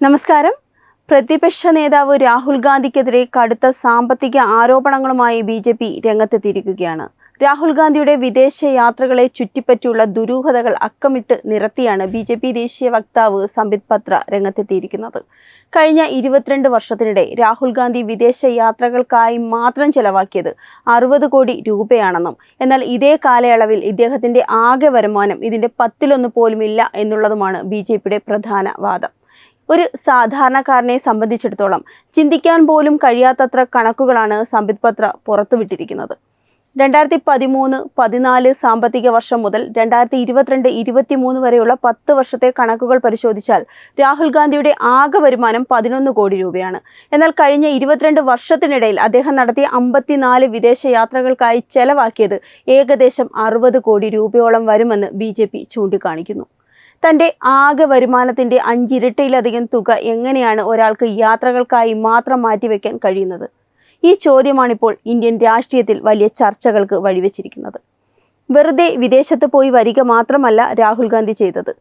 നമസ്കാരം. പ്രതിപക്ഷ നേതാവ് രാഹുൽ ഗാന്ധിക്കെതിരെ കടുത്ത സാമ്പത്തിക ആരോപണങ്ങളുമായി ബി.ജെ.പി. രംഗത്തെത്തിയിരിക്കുകയാണ്. രാഹുൽ ഗാന്ധിയുടെ വിദേശ യാത്രകളെ ചുറ്റിപ്പറ്റിയുള്ള ദുരൂഹതകൾ അക്കമിട്ട് നിരത്തിയാണ് ബി.ജെ.പി. ദേശീയ വക്താവ് സംബിത് പത്ര രംഗത്തെത്തിയിരിക്കുന്നത്. കഴിഞ്ഞ 22 വർഷത്തിനിടെ രാഹുൽ ഗാന്ധി വിദേശ യാത്രകൾക്കായി മാത്രം ചെലവാക്കിയത് 60 കോടി രൂപയാണെന്നും എന്നാൽ ഇതേ കാലയളവിൽ ഇദ്ദേഹത്തിന്റെ ആകെ വരുമാനം ഇതിന്റെ 10-1 പോലുമില്ല എന്നുള്ളതുമാണ് ബി.ജെ.പിയുടെ പ്രധാന വാദം. ഒരു സാധാരണക്കാരനെ സംബന്ധിച്ചിടത്തോളം ചിന്തിക്കാൻ പോലും കഴിയാത്തത്ര കണക്കുകളാണ് സംബിത് പത്ര പുറത്തുവിട്ടിരിക്കുന്നത്. 2013-14 സാമ്പത്തിക വർഷം മുതൽ 2022-23 വരെയുള്ള 10 വർഷത്തെ കണക്കുകൾ പരിശോധിച്ചാൽ രാഹുൽ ഗാന്ധിയുടെ ആകെ വരുമാനം 11 കോടി രൂപയാണ്. എന്നാൽ കഴിഞ്ഞ 22 വർഷത്തിനിടയിൽ അദ്ദേഹം നടത്തിയ 54 വിദേശ യാത്രകൾക്കായി ചെലവാക്കിയത് ഏകദേശം 60 കോടി രൂപയോളം വരുമെന്ന് ബി.ജെ.പി. ചൂണ്ടിക്കാണിക്കുന്നു. തന്റെ ആകെ വരുമാനത്തിന്റെ 5 ഇരട്ടിയിലധികം തുക എങ്ങനെയാണ് ഒരാൾക്ക് യാത്രകൾക്കായി മാത്രം മാറ്റിവെക്കാൻ കഴിയുന്നത്? ഈ ചോദ്യമാണിപ്പോൾ ഇന്ത്യൻ രാഷ്ട്രീയത്തിൽ വലിയ ചർച്ചകൾക്ക് വഴിവെച്ചിരിക്കുന്നത്. വെറുതെ വിദേശത്ത് പോയി വരിക മാത്രമല്ല രാഹുൽ ഗാന്ധി ചെയ്തത്.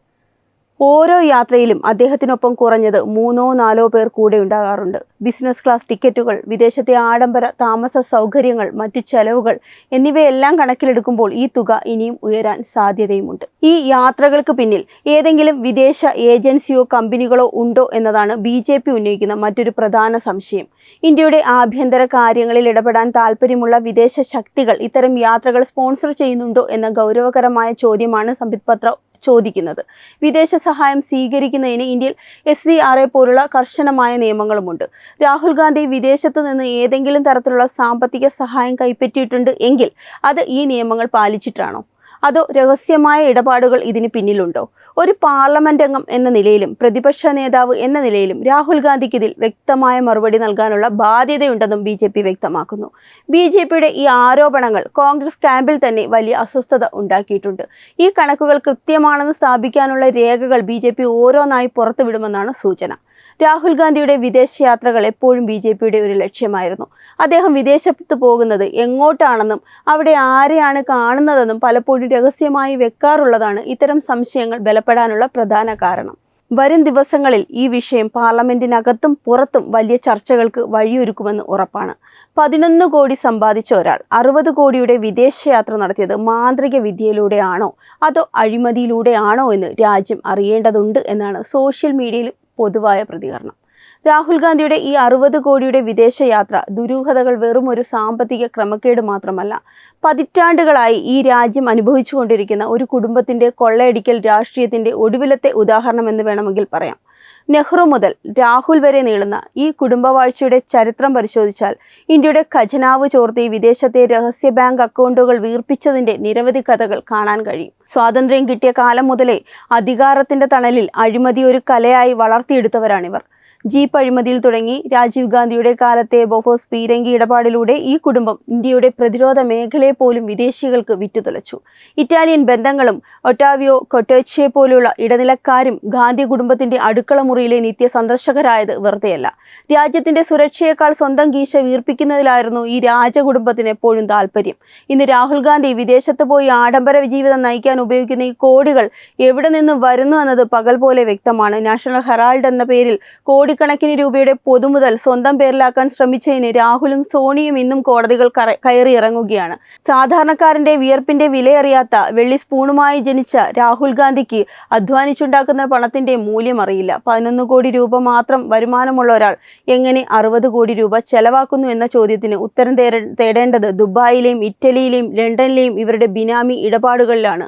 ഓരോ യാത്രയിലും അദ്ദേഹത്തിനൊപ്പം കുറഞ്ഞത് 3-4 പേർ കൂടെ ഉണ്ടാകാറുണ്ട്. ബിസിനസ് ക്ലാസ് ടിക്കറ്റുകൾ, വിദേശത്തെ ആഡംബര താമസ സൗകര്യങ്ങൾ, മറ്റു ചെലവുകൾ എന്നിവയെല്ലാം കണക്കിലെടുക്കുമ്പോൾ ഈ തുക ഇനിയും ഉയരാൻ സാധ്യതയുമുണ്ട്. ഈ യാത്രകൾക്ക് പിന്നിൽ ഏതെങ്കിലും വിദേശ ഏജൻസിയോ കമ്പനികളോ ഉണ്ടോ എന്നതാണ് ബി.ജെ.പി. ഉന്നയിക്കുന്ന മറ്റൊരു പ്രധാന സംശയം. ഇന്ത്യയുടെ ആഭ്യന്തര കാര്യങ്ങളിൽ ഇടപെടാൻ താല്പര്യമുള്ള വിദേശ ശക്തികൾ ഇത്തരം യാത്രകൾ സ്പോൺസർ ചെയ്യുന്നുണ്ടോ എന്ന ഗൗരവകരമായ ചോദ്യമാണ് സംബിത് പത്ര ചോദിക്കുന്നത്. വിദേശ സഹായം സ്വീകരിക്കുന്നതിന് ഇന്ത്യയിൽ FCRA പോലുള്ള കർശനമായ നിയമങ്ങളുമുണ്ട്. രാഹുൽ ഗാന്ധി വിദേശത്ത് നിന്ന് ഏതെങ്കിലും തരത്തിലുള്ള സാമ്പത്തിക സഹായം കൈപ്പറ്റിയിട്ടുണ്ട് എങ്കിൽ അത് ഈ നിയമങ്ങൾ പാലിച്ചിട്ടാണോ? അതോ രഹസ്യമായ ഇടപാടുകൾ ഇതിന് പിന്നിലുണ്ടോ? ഒരു പാർലമെന്റ് അംഗം എന്ന നിലയിലും പ്രതിപക്ഷ നേതാവ് എന്ന നിലയിലും രാഹുൽ ഗാന്ധിക്ക് ഇതിൽ വ്യക്തമായ മറുപടി നൽകാനുള്ള ബാധ്യതയുണ്ടെന്നും ബി.ജെ.പി. വ്യക്തമാക്കുന്നു. ബി.ജെ.പിയുടെ ഈ ആരോപണങ്ങൾ കോൺഗ്രസ് ക്യാമ്പിൽ തന്നെ വലിയ അസ്വസ്ഥത ഉണ്ടാക്കിയിട്ടുണ്ട്. ഈ കണക്കുകൾ കൃത്യമാണെന്ന് സ്ഥാപിക്കാനുള്ള രേഖകൾ ബി.ജെ.പി. ഓരോന്നായി പുറത്തുവിടുമെന്നാണ് സൂചന. രാഹുൽ ഗാന്ധിയുടെ വിദേശയാത്രകൾ എപ്പോഴും ബി.ജെ.പിയുടെ ഒരു ലക്ഷ്യമായിരുന്നു. അദ്ദേഹം വിദേശത്ത് പോകുന്നത് എങ്ങോട്ടാണെന്നും അവിടെ ആരെയാണ് കാണുന്നതെന്നും പലപ്പോഴും രഹസ്യമായി വെക്കാറുള്ളതാണ് ഇത്തരം സംശയങ്ങൾ ബലപ്പെടാനുള്ള പ്രധാന കാരണം. വരും ദിവസങ്ങളിൽ ഈ വിഷയം പാർലമെന്റിനകത്തും പുറത്തും വലിയ ചർച്ചകൾക്ക് വഴിയൊരുക്കുമെന്ന് ഉറപ്പാണ്. 11 കോടി സമ്പാദിച്ച ഒരാൾ 60 കോടിയുടെ വിദേശയാത്ര നടത്തിയത് മാന്ത്രിക വിദ്യയിലൂടെയാണോ അതോ അഴിമതിയിലൂടെയാണോ എന്ന് രാജ്യം അറിയേണ്ടതുണ്ട് എന്നാണ് സോഷ്യൽ മീഡിയയിൽ പൊതുവായ പ്രതികരണം. രാഹുൽ ഗാന്ധിയുടെ ഈ 60 കോടിയുടെ വിദേശയാത്ര ദുരൂഹതകൾ വെറും ഒരു സാമ്പത്തിക ക്രമക്കേട് മാത്രമല്ല, പതിറ്റാണ്ടുകളായി ഈ രാജ്യം അനുഭവിച്ചുകൊണ്ടിരിക്കുന്ന ഒരു കുടുംബത്തിന്റെ കൊള്ളയടിക്കൽ രാഷ്ട്രീയത്തിന്റെ ഒടുവിലത്തെ ഉദാഹരണമെന്ന് വേണമെങ്കിൽ പറയാം. നെഹ്റു മുതൽ രാഹുൽ വരെ നീളുന്ന ഈ കുടുംബവാഴ്ചയുടെ ചരിത്രം പരിശോധിച്ചാൽ ഇന്ത്യയുടെ ഖജനാവ് ചോർത്തി വിദേശത്തെ രഹസ്യ ബാങ്ക് അക്കൗണ്ടുകൾ വീർപ്പിച്ചതിന്റെ നിരവധി കഥകൾ കാണാൻ കഴിയും. സ്വാതന്ത്ര്യം കിട്ടിയ കാലം മുതലേ അധികാരത്തിന്റെ തണലിൽ അഴിമതി ഒരു കലയായി വളർത്തിയെടുത്തവരാണിവർ. ജീപ്പ് അഴിമതിയിൽ തുടങ്ങി രാജീവ് ഗാന്ധിയുടെ കാലത്തെ ബൊഫോസ് പീരങ്കി ഇടപാടിലൂടെ ഈ കുടുംബം ഇന്ത്യയുടെ പ്രതിരോധ മേഖലയെ പോലും വിദേശികൾക്ക് വിറ്റുതുലച്ചു. ഇറ്റാലിയൻ ബന്ധങ്ങളും ഒട്ടാവിയോ കൊട്ടേച്ചെ പോലുള്ള ഇടനിലക്കാരും ഗാന്ധി കുടുംബത്തിന്റെ അടുക്കള മുറിയിലെ നിത്യ സന്ദർശകരായത് വെറുതെയല്ല. രാജ്യത്തിന്റെ സുരക്ഷയേക്കാൾ സ്വന്തം കീശ വീർപ്പിക്കുന്നതിലായിരുന്നു ഈ രാജകുടുംബത്തിന് എപ്പോഴും താല്പര്യം. ഇന്ന് രാഹുൽ ഗാന്ധി വിദേശത്ത് പോയി ആഡംബര ജീവിതം നയിക്കാൻ ഉപയോഗിക്കുന്ന ഈ കോടികൾ എവിടെ നിന്ന് വരുന്നു എന്നത് പകൽ പോലെ വ്യക്തമാണ്. നാഷണൽ ഹെറാൾഡ് എന്ന പേരിൽ കോടിക്കണക്കിന് രൂപയുടെ പൊതുമുതൽ സ്വന്തം പേരിലാക്കാൻ ശ്രമിച്ചതിന് രാഹുലും സോണിയും ഇന്നും കോടതികൾ കയറി ഇറങ്ങുകയാണ്. സാധാരണക്കാരന്റെ വിയർപ്പിന്റെ വിലയറിയാത്ത വെള്ളി സ്പൂണുമായി ജനിച്ച രാഹുൽ ഗാന്ധിക്ക് അധ്വാനിച്ചുണ്ടാക്കുന്ന പണത്തിന്റെ മൂല്യം അറിയില്ല. 11 കോടി രൂപ മാത്രം വരുമാനമുള്ള ഒരാൾ എങ്ങനെ 60 കോടി രൂപ ചെലവാക്കുന്നു എന്ന ചോദ്യത്തിന് ഉത്തരം തേടേണ്ടത് ദുബായിലെയും ഇറ്റലിയിലെയും ലണ്ടനിലെയും ഇവരുടെ ബിനാമി ഇടപാടുകളിലാണ്.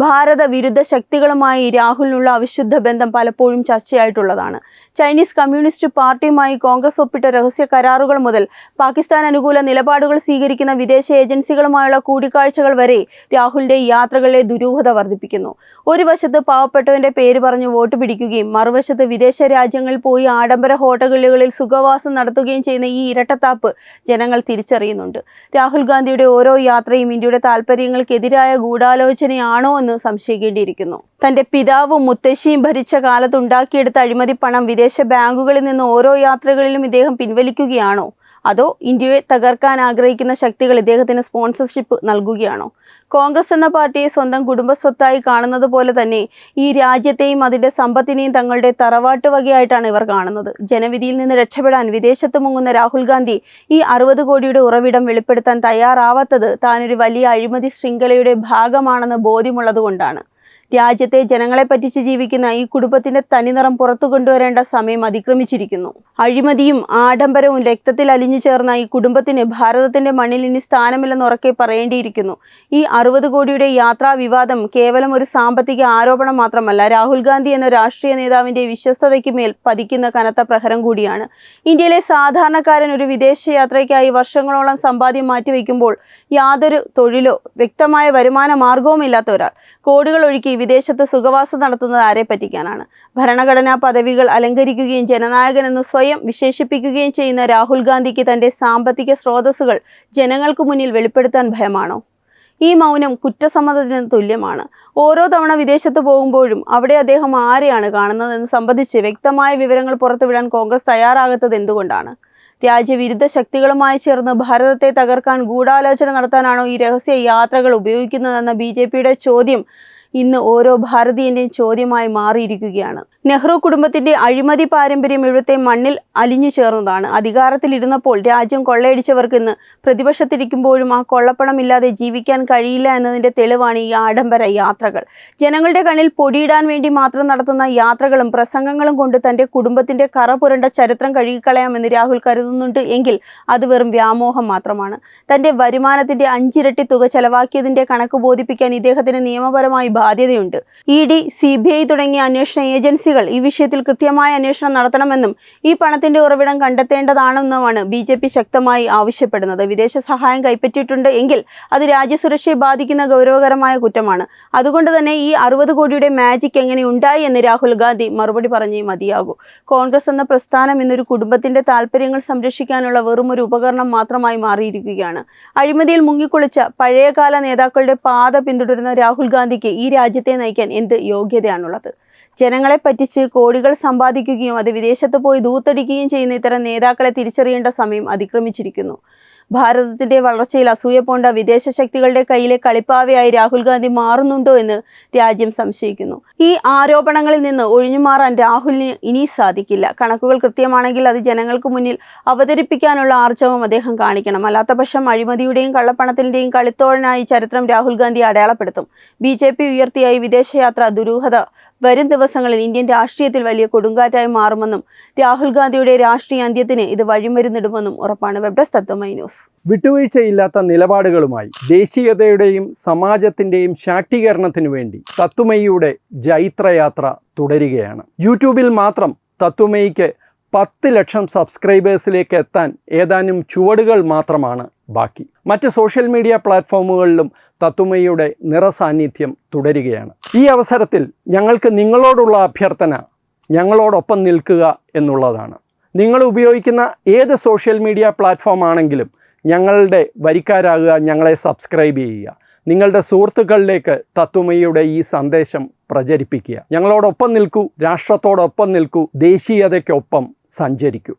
ഭാരത വിരുദ്ധ ശക്തികളുമായി രാഹുലിനുള്ള അവിശുദ്ധ ബന്ധം പലപ്പോഴും ചർച്ചയായിട്ടുള്ളതാണ്. ചൈനീസ് കമ്മ്യൂണിസ്റ്റ് പാർട്ടിയുമായി കോൺഗ്രസ് ഒപ്പിട്ട രഹസ്യ കരാറുകൾ മുതൽ പാകിസ്ഥാൻ അനുകൂല നിലപാടുകൾ സ്വീകരിക്കുന്ന വിദേശ ഏജൻസികളുമായുള്ള കൂടിക്കാഴ്ചകൾ വരെ രാഹുലിന്റെ യാത്രകളിലെ ദുരൂഹത വർദ്ധിപ്പിക്കുന്നു. ഒരു വശത്ത് പാവപ്പെട്ടവന്റെ പേര് പറഞ്ഞ് വോട്ട് പിടിക്കുകയും മറുവശത്ത് വിദേശ രാജ്യങ്ങളിൽ പോയി ആഡംബര ഹോട്ടലുകളിൽ സുഖവാസം നടത്തുകയും ചെയ്യുന്ന ഈ ഇരട്ടത്താപ്പ് ജനങ്ങൾ തിരിച്ചറിയുന്നുണ്ട്. രാഹുൽ ഗാന്ധിയുടെ ഓരോ യാത്രയും ഇന്ത്യയുടെ താല്പര്യങ്ങൾക്കെതിരായ ഗൂഢാലോചനയാണോ എന്ന് സംശയിക്കേണ്ടിയിരിക്കുന്നു. തന്റെ പിതാവും മുത്തശ്ശിയും ഭരിച്ച കാലത്തുണ്ടാക്കിയെടുത്ത അഴിമതി പണം വിദേശ ബാങ്കുകളിൽ നിന്ന് ഓരോ യാത്രകളിലും ഇദ്ദേഹം പിൻവലിക്കുകയാണോ? അതോ ഇന്ത്യയെ തകർക്കാൻ ആഗ്രഹിക്കുന്ന ശക്തികൾ ഇദ്ദേഹത്തിന് സ്പോൺസർഷിപ്പ് നൽകുകയാണോ? കോൺഗ്രസ് എന്ന പാർട്ടിയെ സ്വന്തം കുടുംബസ്വത്തായി കാണുന്നത് പോലെ തന്നെ ഈ രാജ്യത്തെയും അതിൻ്റെ സമ്പത്തിനെയും തങ്ങളുടെ തറവാട്ട് വകയായിട്ടാണ് ഇവർ കാണുന്നത്. ജനവിധിയിൽ നിന്ന് രക്ഷപ്പെടാൻ വിദേശത്ത് മുങ്ങുന്ന രാഹുൽ ഗാന്ധി ഈ 60 കോടിയുടെ ഉറവിടം വെളിപ്പെടുത്താൻ തയ്യാറാവാത്തത് താനൊരു വലിയ അഴിമതി ശൃംഖലയുടെ ഭാഗമാണെന്ന് ബോധ്യമുള്ളതുകൊണ്ടാണ്. രാജ്യത്തെ ജനങ്ങളെ പറ്റിച്ച് ജീവിക്കുന്ന ഈ കുടുംബത്തിന്റെ തനിനിറം പുറത്തു കൊണ്ടുവരേണ്ട സമയം അതിക്രമിച്ചിരിക്കുന്നു. അഴിമതിയും ആഡംബരവും രക്തത്തിൽ അലിഞ്ഞു ചേർന്ന ഈ കുടുംബത്തിന് ഭാരതത്തിന്റെ മണ്ണിൽ ഇനി സ്ഥാനമില്ലെന്ന് ഉറക്കെ പറയേണ്ടിയിരിക്കുന്നു. ഈ 60 കോടിയുടെ യാത്രാ വിവാദം കേവലം ഒരു സാമ്പത്തിക ആരോപണം മാത്രമല്ല, രാഹുൽ ഗാന്ധി എന്ന രാഷ്ട്രീയ നേതാവിന്റെ വിശ്വസ്തതയ്ക്ക് മേൽ പതിക്കുന്ന കനത്ത പ്രഹരം കൂടിയാണ്. ഇന്ത്യയിലെ സാധാരണക്കാരൻ ഒരു വിദേശയാത്രയ്ക്കായി വർഷങ്ങളോളം സമ്പാദ്യം മാറ്റിവെക്കുമ്പോൾ യാതൊരു തൊഴിലോ വ്യക്തമായ വരുമാന മാർഗവുമില്ലാത്ത ഒരാൾ കോടികൾ ഒഴുക്കി വിദേശത്ത് സുഖവാസം നടത്തുന്നത് ആരെ പറ്റിക്കാനാണ്? ഭരണഘടനാ പദവികൾ അലങ്കരിക്കുകയും ജനനായകൻ എന്ന് സ്വയം വിശേഷിപ്പിക്കുകയും ചെയ്യുന്ന രാഹുൽ ഗാന്ധിക്ക് തന്റെ സാമ്പത്തിക സ്രോതസ്സുകൾ ജനങ്ങൾക്ക് മുന്നിൽ വെളിപ്പെടുത്താൻ ഭയമാണോ? ഈ മൗനം കുറ്റസമ്മതത്തിന് തുല്യമാണ്. ഓരോ തവണ വിദേശത്ത് പോകുമ്പോഴും അവിടെ അദ്ദേഹം ആരെയാണ് കാണുന്നതെന്ന് സംബന്ധിച്ച് വ്യക്തമായ വിവരങ്ങൾ പുറത്തുവിടാൻ കോൺഗ്രസ് തയ്യാറാകാത്തത് എന്തുകൊണ്ടാണ്? രാജ്യവിരുദ്ധ ശക്തികളുമായി ചേർന്ന് ഭാരതത്തെ തകർക്കാൻ ഗൂഢാലോചന നടത്താനാണോ ഈ രഹസ്യ യാത്രകൾ ഉപയോഗിക്കുന്നതെന്ന BJPയുടെ ചോദ്യം ഇന്ന് ഓരോ ഭാരതീയന്റെയും ചോദ്യമായി മാറിയിരിക്കുകയാണ്. നെഹ്റു കുടുംബത്തിന്റെ അഴിമതി പാരമ്പര്യം ഇവിടുത്തെ മണ്ണിൽ അലിഞ്ഞു ചേർന്നതാണ്. അധികാരത്തിലിരുന്നപ്പോൾ രാജ്യം കൊള്ളയടിച്ചവർക്ക് ഇന്ന് പ്രതിപക്ഷത്തിരിക്കുമ്പോഴും ആ കൊള്ളപ്പണം ഇല്ലാതെ ജീവിക്കാൻ കഴിയില്ല എന്നതിന്റെ തെളിവാണ് ഈ ആഡംബര യാത്രകൾ. ജനങ്ങളുടെ കണ്ണിൽ പൊടിയിടാൻ വേണ്ടി മാത്രം നടത്തുന്ന യാത്രകളും പ്രസംഗങ്ങളും കൊണ്ട് തന്റെ കുടുംബത്തിന്റെ കറ പുരണ്ട ചരിത്രം കഴുകിക്കളയാമെന്ന് രാഹുൽ കരുതുന്നുണ്ട് എങ്കിൽ അത് വെറും വ്യാമോഹം മാത്രമാണ്. തന്റെ വരുമാനത്തിന്റെ 5 ഇരട്ടി തുക ചെലവാക്കിയതിന്റെ കണക്ക് ബോധിപ്പിക്കാൻ ഇദ്ദേഹത്തിന് നിയമപരമായി ബാധ്യതയുണ്ട്. ED, CBI തുടങ്ങിയ അന്വേഷണ ഏജൻസികൾ ഈ വിഷയത്തിൽ കൃത്യമായ അന്വേഷണം നടത്തണമെന്നും ഈ പണത്തിന്റെ ഉറവിടം കണ്ടെത്തേണ്ടതാണെന്നുമാണ് BJP ശക്തമായി ആവശ്യപ്പെടുന്നത്. വിദേശ സഹായം കൈപ്പറ്റിയിട്ടുണ്ട് എങ്കിൽ അത് രാജ്യസുരക്ഷയെ ബാധിക്കുന്ന ഗൗരവകരമായ കുറ്റമാണ്. അതുകൊണ്ട് തന്നെ ഈ 60 കോടിയുടെ മാജിക് എങ്ങനെ ഉണ്ടായി എന്ന് രാഹുൽ ഗാന്ധി മറുപടി പറഞ്ഞേ മതിയാകൂ. കോൺഗ്രസ് എന്ന പ്രസ്ഥാനം ഇന്നൊരു കുടുംബത്തിന്റെ താല്പര്യങ്ങൾ സംരക്ഷിക്കാനുള്ള വെറും ഒരു ഉപകരണം മാത്രമായി മാറിയിരിക്കുകയാണ്. അഴിമതിയിൽ മുങ്ങിക്കുളിച്ച പഴയകാല നേതാക്കളുടെ പാത പിന്തുടരുന്ന രാഹുൽ ഗാന്ധിക്ക് ഈ രാജ്യത്തെ നയിക്കാൻ എന്ത് യോഗ്യതയാണുള്ളത്? ജനങ്ങളെ പറ്റിച്ച് കോടികൾ സമ്പാദിക്കുകയും അത് വിദേശത്ത് പോയി ദൂത്തടിക്കുകയും ചെയ്യുന്ന ഇത്തരം നേതാക്കളെ തിരിച്ചറിയേണ്ട സമയം അതിക്രമിച്ചിരിക്കുന്നു. ഭാരതത്തിന്റെ വളർച്ചയിൽ അസൂയ പൂണ്ട വിദേശ ശക്തികളുടെ കയ്യിലെ കളിപ്പാവയായി രാഹുൽ ഗാന്ധി മാറുന്നുണ്ടോ എന്ന് രാജ്യം സംശയിക്കുന്നു. ഈ ആരോപണങ്ങളിൽ നിന്ന് ഒഴിഞ്ഞുമാറാൻ രാഹുലിന് ഇനി സാധിക്കില്ല. കണക്കുകൾ കൃത്യമാണെങ്കിൽ അത് ജനങ്ങൾക്ക് മുന്നിൽ അവതരിപ്പിക്കാനുള്ള ആർജവം അദ്ദേഹം കാണിക്കണം. അല്ലാത്തപക്ഷം അഴിമതിയുടെയും കള്ളപ്പണത്തിന്റെയും കളിത്തോഴനായി ചരിത്രം രാഹുൽ ഗാന്ധി അടയാളപ്പെടുത്തും. BJP ഉയർത്തിയായി വിദേശയാത്ര ദുരൂഹത വരും ദിവസങ്ങളിൽ ഇന്ത്യൻ രാഷ്ട്രീയത്തിൽ വലിയ കൊടുങ്കാറ്റായി മാറുമെന്നും രാഹുൽ ഗാന്ധിയുടെ രാഷ്ട്രീയ അന്ത്യത്തിന് ഇത് വഴിമരുന്നിടുമെന്നും ഉറപ്പാണ്. വെബ് ഡെസ്ക് തത്വമൈ ന്യൂസ്. വിട്ടുവീഴ്ചയില്ലാത്ത നിലപാടുകളുമായി ദേശീയതയുടെയും സമാജത്തിൻ്റെയും ശാക്തീകരണത്തിനു വേണ്ടി തത്വമയിയുടെ ജൈത്രയാത്ര തുടരുകയാണ്. യൂട്യൂബിൽ മാത്രം തത്വമയിക്ക് 10 ലക്ഷം സബ്സ്ക്രൈബേഴ്സിലേക്ക് എത്താൻ ഏതാനും ചുവടുകൾ മാത്രമാണ് ബാക്കി. മറ്റ് സോഷ്യൽ മീഡിയ പ്ലാറ്റ്ഫോമുകളിലും തത്വമയിയുടെ നിറസാന്നിധ്യം തുടരുകയാണ്. ഈ അവസരത്തിൽ ഞങ്ങൾക്ക് നിങ്ങളോടുള്ള അഭ്യർത്ഥന ഞങ്ങളോടൊപ്പം നിൽക്കുക എന്നുള്ളതാണ്. നിങ്ങൾ ഉപയോഗിക്കുന്ന ഏത് സോഷ്യൽ മീഡിയ പ്ലാറ്റ്ഫോം ആണെങ്കിലും ഞങ്ങളുടെ വരിക്കാരാകുക, ഞങ്ങളെ സബ്സ്ക്രൈബ് ചെയ്യുക, നിങ്ങളുടെ സുഹൃത്തുക്കളിലേക്ക് തത്വമയിയുടെ ഈ സന്ദേശം പ്രചരിപ്പിക്കുക. ഞങ്ങളോടൊപ്പം നിൽക്കൂ, രാഷ്ട്രത്തോടൊപ്പം നിൽക്കൂ, ദേശീയതയ്ക്കൊപ്പം സഞ്ചരിക്കൂ.